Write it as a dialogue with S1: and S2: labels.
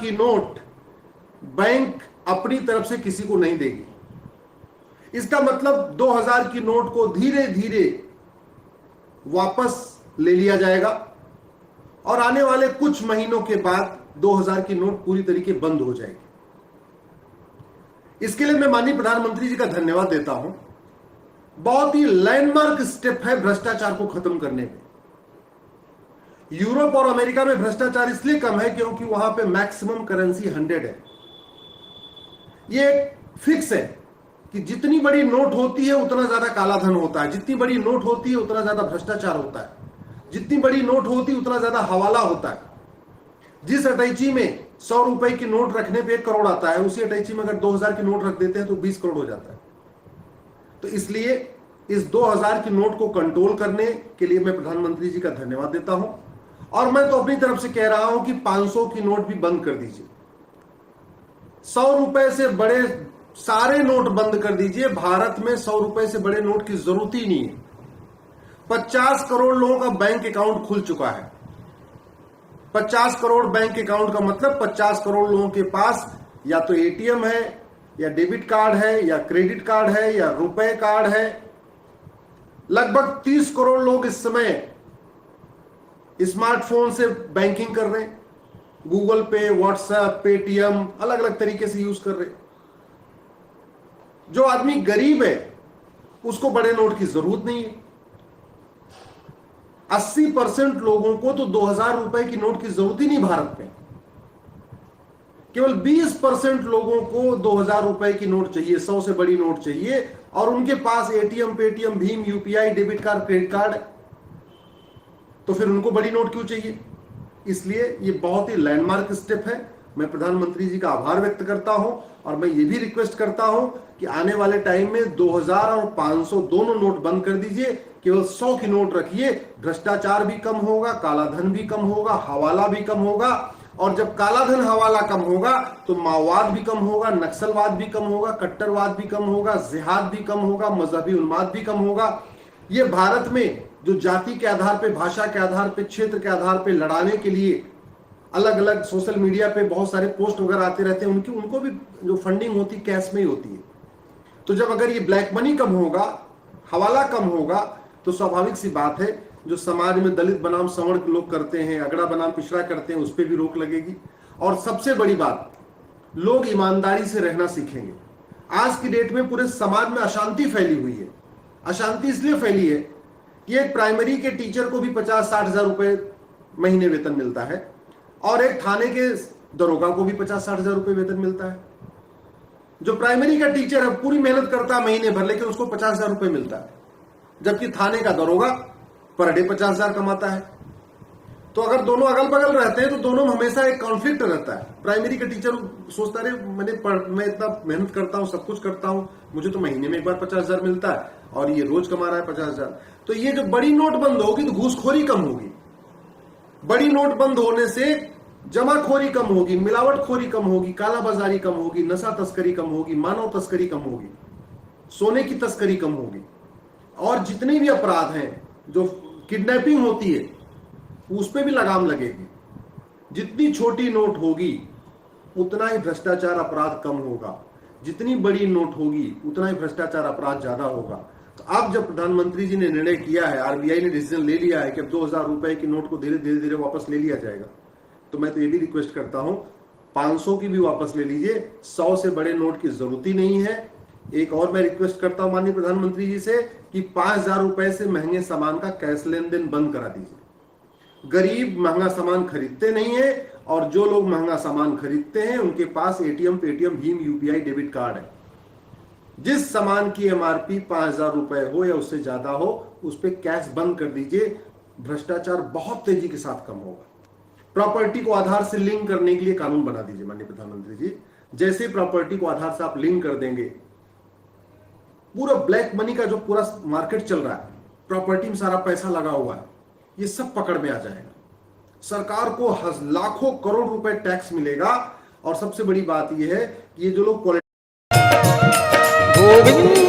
S1: की note bank अपनी तरफ से किसी को नहीं देगी। इसका मतलब 2000 की नोट को धीरे धीरे वापस ले लिया जाएगा और आने वाले कुछ महीनों के बाद 2000 की नोट पूरी तरीके बंद हो जाएगी। इसके लिए मैं माननीय प्रधानमंत्री जी का धन्यवाद देता हूं। बहुत ही लैंडमार्क स्टेप है भ्रष्टाचार को खत्म करने में। यूरोप और अमेरिका में भ्रष्टाचार इसलिए कम है क्योंकि वहां पे मैक्सिमम करेंसी 100 है। ये फिक्स है कि जितनी बड़ी नोट होती है उतना ज्यादा कालाधन होता है, जितनी बड़ी नोट होती है उतना ज्यादा भ्रष्टाचार होता है, जितनी बड़ी नोट होती है उतना ज्यादा हवाला होता है। जिस अटैची में 100 रुपए की नोट रखने पे 1 करोड़ आता है, उसी अटैची में अगर 2000 की नोट रख देते हैं तो 20 करोड़ हो जाता है। तो इसलिए इस 2000 की नोट को कंट्रोल करने के लिए मैं प्रधानमंत्री जी का धन्यवाद देता हूं। और मैं तो अपनी तरफ से कह रहा हूं कि 500 की नोट भी बंद कर दीजिए। 100 रुपए से बड़े सारे नोट बंद कर दीजिए। भारत में 100 रुपए से बड़े नोट की जरूरत ही नहीं है। 50 करोड़ लोगों का बैंक अकाउंट खुल चुका है। 50 करोड़ बैंक अकाउंट का मतलब 50 करोड़ लोगों के पास या तो एटीएम है, या डेबिट कार्ड है, या क्रेडिट कार्ड है, या रुपए कार्ड है। लगभग 30 करोड़ लोग इस समय स्मार्टफोन से बैंकिंग कर रहे हैं। गूगल पे, व्हाट्सएप, पेटीएम अलग अलग तरीके से यूज कर रहे हैं। जो आदमी गरीब है उसको बड़े नोट की जरूरत नहीं है। 80% लोगों को तो 2000 रुपए की नोट की जरूरत ही नहीं भारत में। केवल 20% लोगों को 2000 रुपए की नोट चाहिए, 100 से बड़ी नोट चाहिए, और उनके पास एटीएम, पेटीएम, भीम, UPI, debit card, credit card है। तो फिर उनको बड़ी नोट क्यों चाहिए? इसलिए ये बहुत ही लैंडमार्क स्टेप है। मैं प्रधानमंत्री जी का आभार व्यक्त करता हूं और मैं ये भी रिक्वेस्ट करता हूं कि आने वाले टाइम में 2000 और 500 दोनों नोट बंद कर दीजिए। केवल 100 की नोट रखिए। भ्रष्टाचार भी कम होगा, कालाधन भी कम होगा, हवाला भी कम होगा। और जब कालाधन हवाला कम होगा तो माओवाद भी कम होगा, नक्सलवाद भी कम होगा, कट्टरवाद भी कम होगा, जिहाद भी कम होगा, मजहबी उन्माद भी कम होगा। ये भारत में जो जाति के आधार पे, भाषा के आधार पे, क्षेत्र के आधार पे लड़ाने के लिए अलग अलग सोशल मीडिया पे बहुत सारे पोस्ट वगैरह आते रहते हैं, उनको भी जो फंडिंग होती है कैश में ही होती है। तो जब अगर ये ब्लैक मनी कम होगा, हवाला कम होगा, तो स्वाभाविक सी बात है जो समाज में दलित बनाम सवर्ण के लोग करते हैं, अगड़ा बनाम पिछड़ा करते हैं, उस पर भी रोक लगेगी। और सबसे बड़ी बात, लोग ईमानदारी से रहना सीखेंगे। आज की डेट में पूरे समाज में अशांति फैली हुई है। अशांति इसलिए फैली है कि एक प्राइमरी के टीचर को भी 50-60 हजार रुपए महीने वेतन मिलता है और एक थाने के दरोगा को भी 50-60 हजार रुपए वेतन मिलता है। जो प्राइमरी का टीचर है पूरी मेहनत करता है महीने भर, लेकिन उसको 50 हजार रुपए मिलता है, जबकि थाने का दरोगा पर डे 50 हजार कमाता है। तो अगर दोनों अगल बगल रहते हैं तो दोनों में हमेशा एक कॉन्फ्लिक्ट रहता है। प्राइमरी का टीचर सोचता है मैं इतना मेहनत करता हूं, सब कुछ करता हूं, मुझे तो महीने में एक बार 50 हजार मिलता है और ये रोज कमा रहा है 50 हजार। तो ये जो बड़ी नोट बंद होगी तो घूसखोरी कम होगी। बड़ी नोट बंद होने से जमाखोरी कम होगी, मिलावटखोरी कम होगी, कालाबाजारी कम होगी, नशा तस्करी कम होगी, मानव तस्करी कम होगी, सोने की तस्करी कम होगी। और जितने भी अपराध हैं, जो किडनैपिंग होती है उस पर भी लगाम लगेगी। जितनी छोटी नोट होगी उतना ही भ्रष्टाचार अपराध कम होगा, जितनी बड़ी नोट होगी उतना ही भ्रष्टाचार अपराध ज्यादा होगा। तो अब जब प्रधानमंत्री जी ने निर्णय किया है, आरबीआई ने डिसीजन ले लिया है कि अब 2000 रुपए की नोट को धीरे धीरे वापस ले लिया जाएगा, तो मैं तो ये भी रिक्वेस्ट करता हूं 500 की भी वापस ले लीजिए। 100 से बड़े नोट की जरूरत ही नहीं है। एक और मैं रिक्वेस्ट करता हूं माननीय प्रधानमंत्री जी से कि 5000 रुपए से महंगे सामान का कैश लेन देन बंद करा दीजिए। गरीब महंगा सामान खरीदते नहीं है, और जो लोग महंगा सामान खरीदते हैं उनके पास एटीएम, पेटीएम, भीम, यूपीआई, डेबिट कार्ड है। जिस सामान की एमआरपी 5000 रुपए हो या उससे ज्यादा हो, उस पर कैश बंद कर दीजिए। भ्रष्टाचार बहुत तेजी के साथ कम होगा। प्रॉपर्टी को आधार से लिंक करने के लिए कानून बना दीजिए माननीय प्रधानमंत्री जी। जैसे प्रॉपर्टी को आधार से आप लिंक कर देंगे, पूरा ब्लैक मनी का जो पूरा मार्केट चल रहा है, प्रॉपर्टी में सारा पैसा लगा हुआ है, ये सब पकड़ में आ जाएगा। सरकार को लाखों करोड़ रुपए टैक्स मिलेगा। और सबसे बड़ी बात यह है कि ये जो लोग
S2: गोविंद